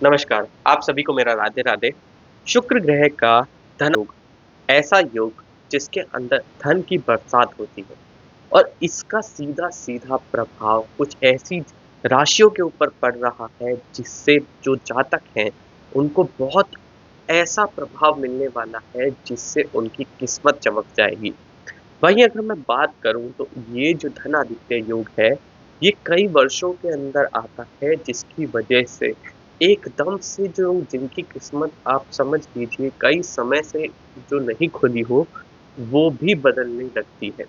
नमस्कार, आप सभी को मेरा राधे राधे। शुक्र ग्रह का धन योग, ऐसा योग जिसके अंदर धन की बरसात होती है और इसका सीधा-सीधा प्रभाव कुछ ऐसी राशियों के ऊपर पड़ रहा है जिससे जो जातक हैं, उनको बहुत ऐसा प्रभाव मिलने वाला है जिससे उनकी किस्मत चमक जाएगी। वहीं अगर मैं बात करूँ तो ये जो धन आदित्य योग है, ये कई वर्षों के अंदर आता है जिसकी वजह से एकदम से जो जिनकी किस्मत आप समझ लीजिए कई समय से जो नहीं खुली हो, वो भी बदलने लगती है।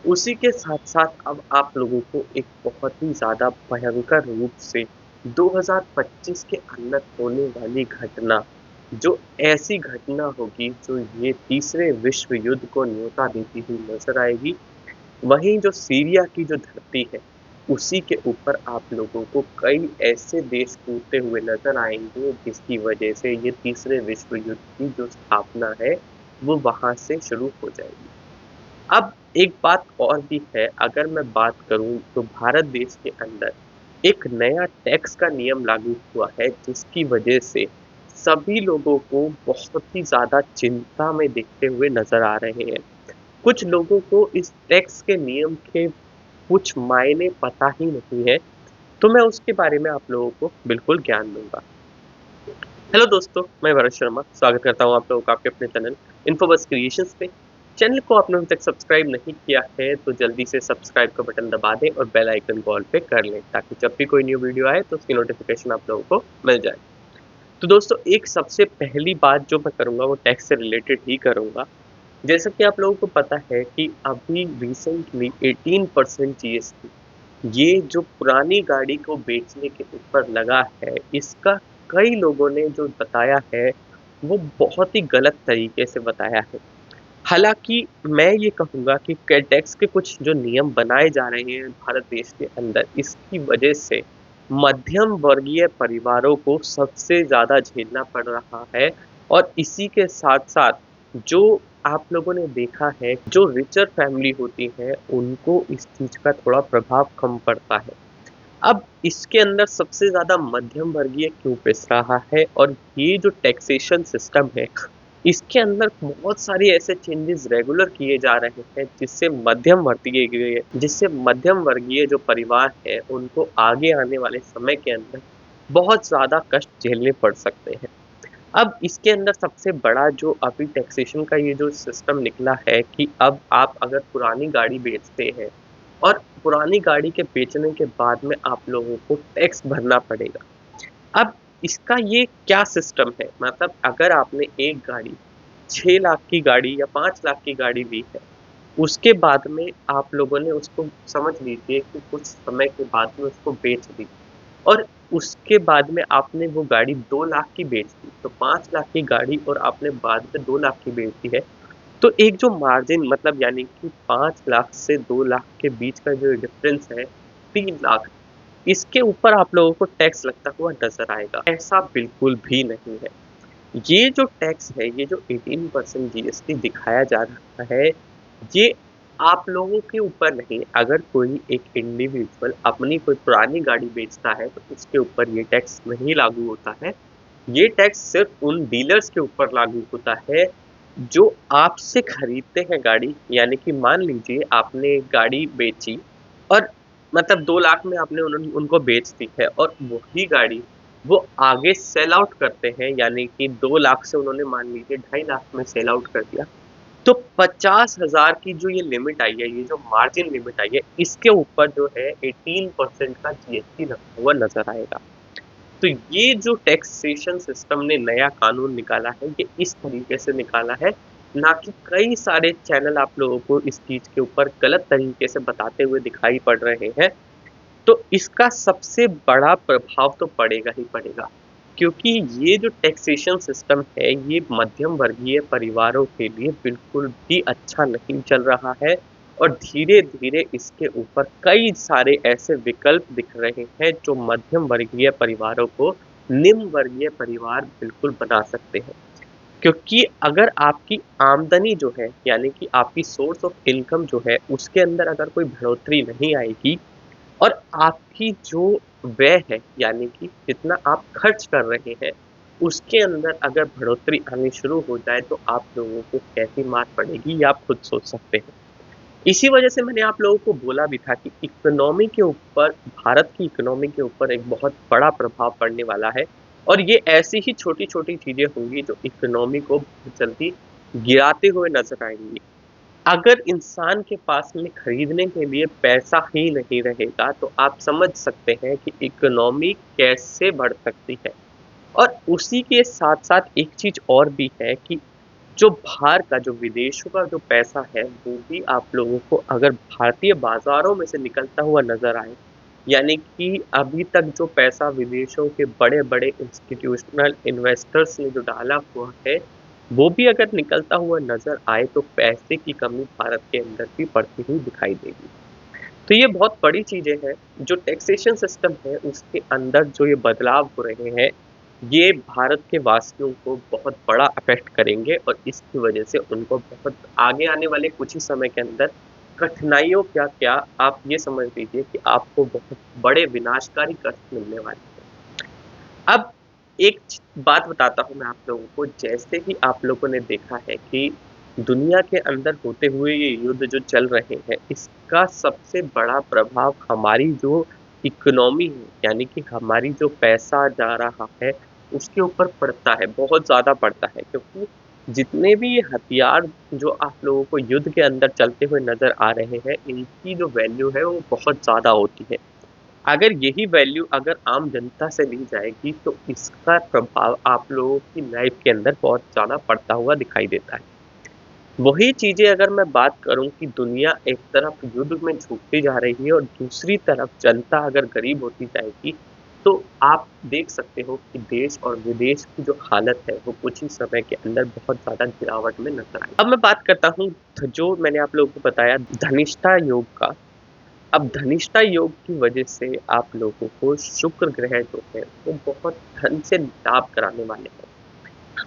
उसी के साथ-साथ अब आप लोगों को एक बहुत ही ज़्यादा भयंकर रूप से 2025 के अंदर होने वाली घटना, जो ऐसी घटना होगी जो ये तीसरे विश्व युद्ध को न्योता देती हुई नज़र आएगी। वहीं जो सीरिया की जो धरती है, उसी के ऊपर आप लोगों को कई ऐसे देश टूटते हुए नज़र आएँगे जिसकी वजह से ये तीसरे विश्व युद्ध की जो स्थापना है, वो वहाँ से शुरू हो जाएगी। अब एक बात और भी है, अगर मैं बात करूँ तो भारत देश के अंदर एक नया टैक्स का नियम लागू हुआ है जिसकी वजह से सभी लोगों को बहुत ही ज़्यादा चिंता में दिखते हुए नज़र आ रहे हैं। कुछ लोगों को इस टैक्स के नियम के कुछ मायने पता ही नहीं है, तो मैं उसके बारे में आप लोगों को बिल्कुल ज्ञान दूँगा। हेलो दोस्तों, मैं भरत शर्मा स्वागत करता हूँ आप लोगों का आपके अपने चैनल इन्फोबस क्रिएशंस पे। चैनल को आपने अभी तक सब्सक्राइब नहीं किया है तो जल्दी से सब्सक्राइब का बटन दबा दें और बेल आइकन को ऑल पे कर लें ताकि जब भी कोई न्यू वीडियो आए तो उसकी नोटिफिकेशन आप लोगों को मिल जाए। तो दोस्तों एक सबसे पहली बात जो मैं करूँगा वो टैक्स से रिलेटेड ही करूँगा। जैसा कि आप लोगों को पता है कि अभी रिसेंटली 18% जीएसटी ये जो पुरानी गाड़ी को बेचने के ऊपर लगा है, इसका कई लोगों ने जो बताया है, वो बहुत ही गलत तरीके से बताया है। हालाँकि मैं ये कहूँगा कि क टैक्स के कुछ जो नियम बनाए जा रहे हैं भारत देश के अंदर, इसकी वजह से मध्यम वर्गीय परिवारों को सबसे ज़्यादा झेलना पड़ रहा है और इसी के साथ-साथ जो आप लोगों ने देखा है, जो रिचर फैमिली होती है, उनको इस चीज़ का थोड़ा प्रभाव कम पड़ता है। अब इसके अंदर सबसे ज़्यादा मध्यम वर्गीय क्यों पिस रहा है और ये जो टैक्सेशन सिस्टम है, इसके अंदर बहुत सारे ऐसे चेंजेस रेगुलर किए जा रहे हैं जिससे मध्यम वर्गीय जो परिवार है, उनको आगे आने वाले समय के अंदर बहुत ज़्यादा कष्ट झेलने पड़ सकते हैं। अब इसके अंदर सबसे बड़ा जो अभी टैक्सेशन का ये जो सिस्टम निकला है कि अब आप अगर पुरानी गाड़ी बेचते हैं और पुरानी गाड़ी के बेचने के बाद में आप लोगों को टैक्स भरना पड़ेगा। अब इसका ये क्या सिस्टम है? मतलब अगर आपने एक गाड़ी 6 लाख की गाड़ी या 5 लाख की गाड़ी ली है, उसके बाद में आप लोगों ने उसको समझ लीजिए कि कुछ समय के बाद में उसको बेच दी और उसके बाद में आपने वो गाड़ी 2 लाख की बेच दी, तो 5 लाख की गाड़ी और आपने बाद में 2 लाख की बेच दी है, तो एक जो मार्जिन मतलब यानी कि 5 लाख से 2 लाख के बीच का जो डिफरेंस है, 3 लाख, इसके ऊपर आप लोगों को टैक्स लगता हुआ नज़र आएगा। ऐसा बिल्कुल भी नहीं है। ये जो टैक्स है, ये जो 18% जीएसटी दिखाया जा रहा है, ये आप लोगों के ऊपर नहीं, अगर कोई एक इंडिविजुअल अपनी कोई पुरानी गाड़ी बेचता है, तो उसके ऊपर ये टैक्स नहीं लागू होता है। ये टैक्स सिर्फ़ उन डीलर्स के ऊपर लागू होता है, जो आपसे खरीदते हैं गाड़ी। यानी कि मान लीजिए आपने एक गाड़ी बेची और मतलब 2 लाख में आपने उनको बेच दी है और वही गाड़ी वो आगे सेल आउट करते हैं, यानी कि 2 लाख से उन्होंने मान लीजिए 2.5 लाख में सेल आउट कर दिया। तो 50,000 की जो ये लिमिट आई है, ये जो मार्जिन लिमिट आई है, इसके ऊपर जो है 18% का जीएसटी लगा हुआ नज़र आएगा। तो ये जो टैक्सेशन सिस्टम ने नया कानून निकाला है, ये इस तरीके से निकाला है, ना कि कई सारे चैनल आप लोगों को इस चीज़ के ऊपर गलत तरीके से बताते हुए दिखाई पड़ रहे हैं। तो इसका सबसे बड़ा प्रभाव तो पड़ेगा ही पड़ेगा, क्योंकि ये जो टैक्सेशन सिस्टम है, ये मध्यम वर्गीय परिवारों के लिए बिल्कुल भी अच्छा नहीं चल रहा है और धीरे-धीरे इसके ऊपर कई सारे ऐसे विकल्प दिख रहे हैं, जो मध्यम वर्गीय परिवारों को निम्न वर्गीय परिवार बिल्कुल बना सकते हैं। क्योंकि अगर आपकी आमदनी जो है, यानी कि आपकी सोर्स ऑफ इनकम जो है, उसके अंदर अगर कोई बढ़ोतरी नहीं आएगी और आपकी जो व्यय है, यानी कि जितना आप खर्च कर रहे हैं, उसके अंदर अगर बढ़ोतरी आनी शुरू हो जाए तो आप लोगों को कैसी मार पड़ेगी ये आप खुद सोच सकते हैं। इसी वजह से मैंने आप लोगों को बोला भी था कि इकोनॉमी के ऊपर, भारत की इकोनॉमी के ऊपर एक बहुत बड़ा प्रभाव पड़ने वाला है, और ये ऐसी ही छोटी-छोटी चीज़ें होंगी जो इकोनॉमी को बहुत जल्दी गिराते हुए नज़र आएँगी। अगर इंसान के पास में खरीदने के लिए पैसा ही नहीं रहेगा, तो आप समझ सकते हैं कि इकोनॉमी कैसे बढ़ सकती है। और उसी के साथ-साथ एक चीज़ और भी है कि जो बाहर का, जो विदेशों का जो पैसा है, वो भी आप लोगों को अगर भारतीय बाज़ारों में से निकलता हुआ नज़र आए, यानी कि अभी तक जो पैसा विदेशों के बड़े-बड़े इंस्टीट्यूशनल इन्वेस्टर्स ने जो डाला हुआ है, वो भी अगर निकलता हुआ नज़र आए, तो पैसे की कमी भारत के अंदर भी पड़ती हुई दिखाई देगी। तो ये बहुत बड़ी चीज़ें हैं, जो टैक्सेशन सिस्टम है उसके अंदर जो ये बदलाव हो रहे हैं, ये भारत के वासियों को बहुत बड़ा अफ़ेक्ट करेंगे, और इसकी वजह से उनको बहुत आगे आने वाले कुछ ही समय के अंदर कठिनाइयों क्या-क्या, आप ये समझ लीजिए कि आपको बहुत बड़े विनाशकारी कष्ट मिलने वाले हैं। अब एक बात बताता हूँ मैं आप लोगों को, जैसे कि आप लोगों ने देखा है कि दुनिया के अंदर होते हुए ये युद्ध जो चल रहे हैं, इसका सबसे बड़ा प्रभाव हमारी जो इकोनॉमी है, यानी कि हमारी जो पैसा जा रहा है, उसके ऊपर पड़ता है, बहुत ज़्यादा पड़ता है, क्योंकि जितने भी ये हथियार जो आप लोगों को युद्ध के अंदर चलते हुए नज़र आ रहे हैं, इनकी जो वैल्यू है वो बहुत ज़्यादा होती है। अगर यही वैल्यू अगर आम जनता से ली जाएगी, तो इसका प्रभाव आप लोगों की लाइफ के अंदर बहुत ज़्यादा पड़ता हुआ दिखाई देता है। वही चीज़ें अगर मैं बात करूँ कि दुनिया एक तरफ युद्ध में झुकती जा रही है और दूसरी तरफ जनता अगर गरीब होती जाएगी, तो आप देख सकते हो कि देश और विदेश की जो हालत है, वो कुछ ही समय के अंदर बहुत ज़्यादा गिरावट में नज़र आएगी। अब मैं बात करता हूँ जो मैंने आप लोगों को बताया धनिष्ठा योग का। अब धनिष्ठा योग की वजह से आप लोगों को शुक्र ग्रह जो है वो बहुत धन से लाभ कराने वाले हैं।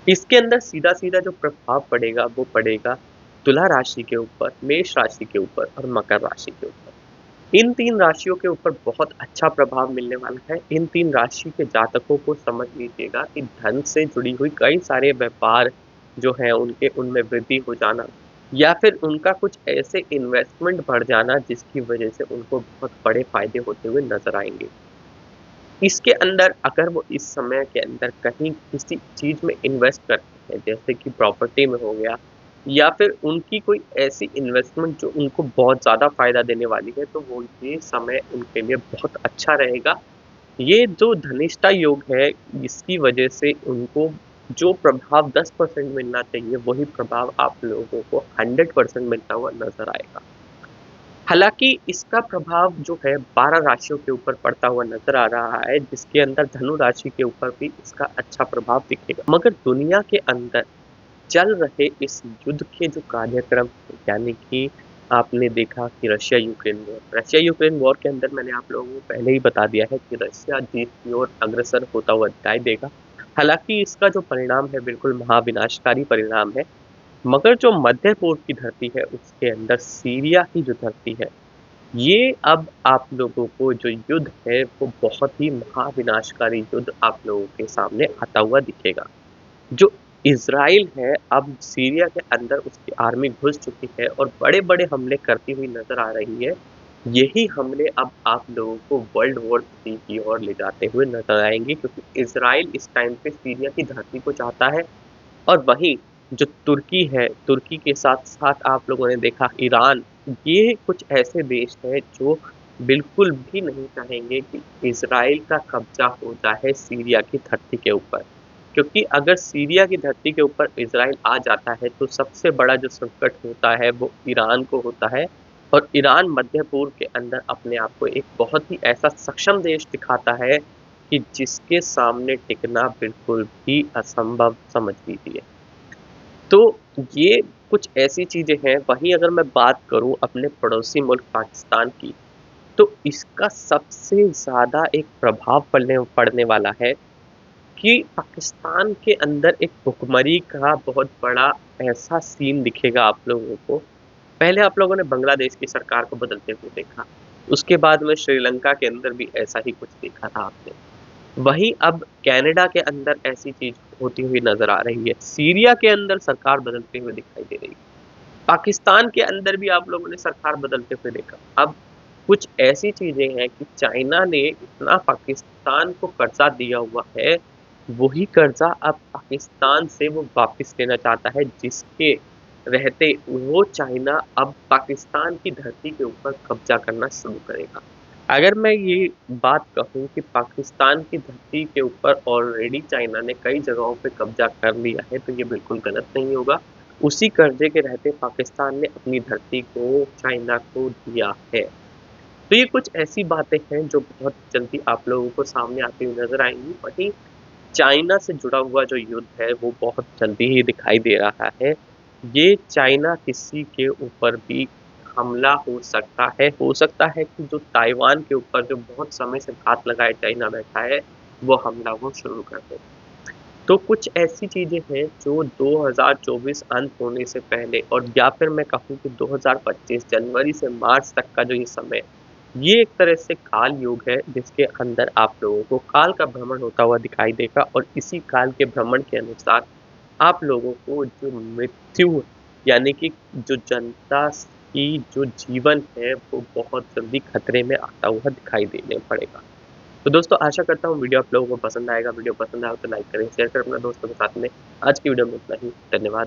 इसके अंदर सीधा-सीधा जो प्रभाव पड़ेगा वो पड़ेगा तुला राशि के ऊपर, मेष राशि के ऊपर और मकर राशि के ऊपर। इन 3 राशियों के ऊपर बहुत अच्छा प्रभाव मिलने वाला है। इन 3 राशि के जातकों को समझ लीजिएगा कि धन से जुड़ी हुई कई सारे व्यापार जो हैं उनके उनमें वृद्धि हो जाना, या फिर उनका कुछ ऐसे इन्वेस्टमेंट बढ़ जाना जिसकी वजह से उनको बहुत बड़े फ़ायदे होते हुए नज़र आएँगे। इसके अंदर अगर वो इस समय के अंदर कहीं किसी चीज़ में इन्वेस्ट करते हैं, जैसे कि प्रॉपर्टी में हो गया, या फिर उनकी कोई ऐसी इन्वेस्टमेंट जो उनको बहुत ज़्यादा फ़ायदा देने वाली है, तो वो ये समय उनके लिए बहुत अच्छा रहेगा। ये जो धनिष्ठा योग है, इसकी वजह से उनको जो प्रभाव 10% मिलना चाहिए, वही प्रभाव आप लोगों को 100% मिलता हुआ नज़र आएगा। हालाँकि इसका प्रभाव जो है 12 राशियों के ऊपर पड़ता हुआ नज़र आ रहा है, जिसके अंदर धनु राशि के ऊपर भी इसका अच्छा प्रभाव दिखेगा। मगर दुनिया के अंदर चल रहे इस युद्ध के जो कार्यक्रम, यानी कि आपने देखा कि रशिया-यूक्रेन वॉर के अंदर मैंने आप लोगों को पहले ही बता दिया है कि रशिया जीत की ओर अग्रसर होता हुआ दिखाई देगा। हालाँकि इसका जो परिणाम है बिल्कुल महाविनाशकारी परिणाम है। मगर जो मध्य पूर्व की धरती है उसके अंदर सीरिया की जो धरती है, ये अब आप लोगों को जो युद्ध है वो बहुत ही महाविनाशकारी युद्ध आप लोगों के सामने आता हुआ दिखेगा। जो इज़राइल है, अब सीरिया के अंदर उसकी आर्मी घुस चुकी है और बड़े-बड़े हमले करती हुई नज़र आ रही है। यही हमले अब आप लोगों को वर्ल्ड वॉर 3 की ओर ले जाते हुए नज़र आएँगे, क्योंकि इज़राइल इस टाइम पे सीरिया की धरती को चाहता है, और वहीं जो तुर्की है, तुर्की के साथ-साथ आप लोगों ने देखा ईरान, ये कुछ ऐसे देश हैं जो बिल्कुल भी नहीं चाहेंगे कि इज़राइल का कब्ज़ा हो जाए सीरिया की धरती के ऊपर। क्योंकि अगर सीरिया की धरती के ऊपर इज़राइल आ जाता है, तो सबसे बड़ा जो संकट होता है वो ईरान को होता है, और ईरान मध्य पूर्व के अंदर अपने आप को एक बहुत ही ऐसा सक्षम देश दिखाता है कि जिसके सामने टिकना बिल्कुल भी असंभव समझ लीजिए। तो ये कुछ ऐसी चीज़ें हैं। वहीं अगर मैं बात करूँ अपने पड़ोसी मुल्क पाकिस्तान की, तो इसका सबसे ज़्यादा एक प्रभाव पड़ने पड़ने वाला है कि पाकिस्तान के अंदर एक भुखमरी का बहुत बड़ा ऐसा सीन दिखेगा आप लोगों को। पहले आप लोगों ने बांग्लादेश की सरकार को बदलते हुए देखा। उसके बाद में श्रीलंका के अंदर भी ऐसा ही कुछ देखा था आपने। वहीं अब कनाडा के अंदर ऐसी चीज होती हुई नजर आ रही है। सीरिया के अंदर सरकार बदलते हुए दिखाई दे रही है। पाकिस्तान के अंदर भी आप लोगों ने सरकार बदलते हुए देखा। अब कुछ ऐसी चीजें हैं कि चाइना ने इतना पाकिस्तान को कर्जा दिया हुआ है, वही कर्जा अब पाकिस्तान से वो वापस लेना चाहता है, जिसके रहते वो चाइना अब पाकिस्तान की धरती के ऊपर कब्जा करना शुरू करेगा। अगर मैं ये बात कहूँ कि पाकिस्तान की धरती के ऊपर ऑलरेडी चाइना ने कई जगहों पे कब्जा कर लिया है, तो ये बिल्कुल गलत नहीं होगा। उसी कर्जे के रहते पाकिस्तान ने अपनी धरती को चाइना को दिया है। तो ये कुछ ऐसी बातें हैं जो बहुत जल्दी आप लोगों को सामने आती हुई नजर आएंगी। वहीं चाइना से जुड़ा हुआ जो युद्ध है वो बहुत जल्दी ही दिखाई दे रहा है। ये चाइना किसी के ऊपर भी हमला हो सकता है कि जो ताइवान के ऊपर जो बहुत समय से घात लगाए चाइना बैठा है, वो हमला वो शुरू कर दे। तो कुछ ऐसी चीजें हैं जो 2024 अंत होने से पहले, और या फिर मैं कहूँ कि 2025 जनवरी से मार्च तक का जो ये समय है, ये एक तरह से काल युग है, जिसके अंदर आप लोगों को काल का भ्रमण होता हुआ दिखाई देगा। और इसी काल के भ्रमण के अनुसार आप लोगों को जो मृत्यु, यानी कि जो जनता की जो जीवन है वो बहुत जल्दी खतरे में आता हुआ दिखाई देने पड़ेगा। तो दोस्तों, आशा करता हूँ वीडियो आप लोगों को पसंद आएगा। वीडियो पसंद आया तो लाइक करें, शेयर करें अपने दोस्तों के साथ में। आज की वीडियो में इतना ही। धन्यवाद।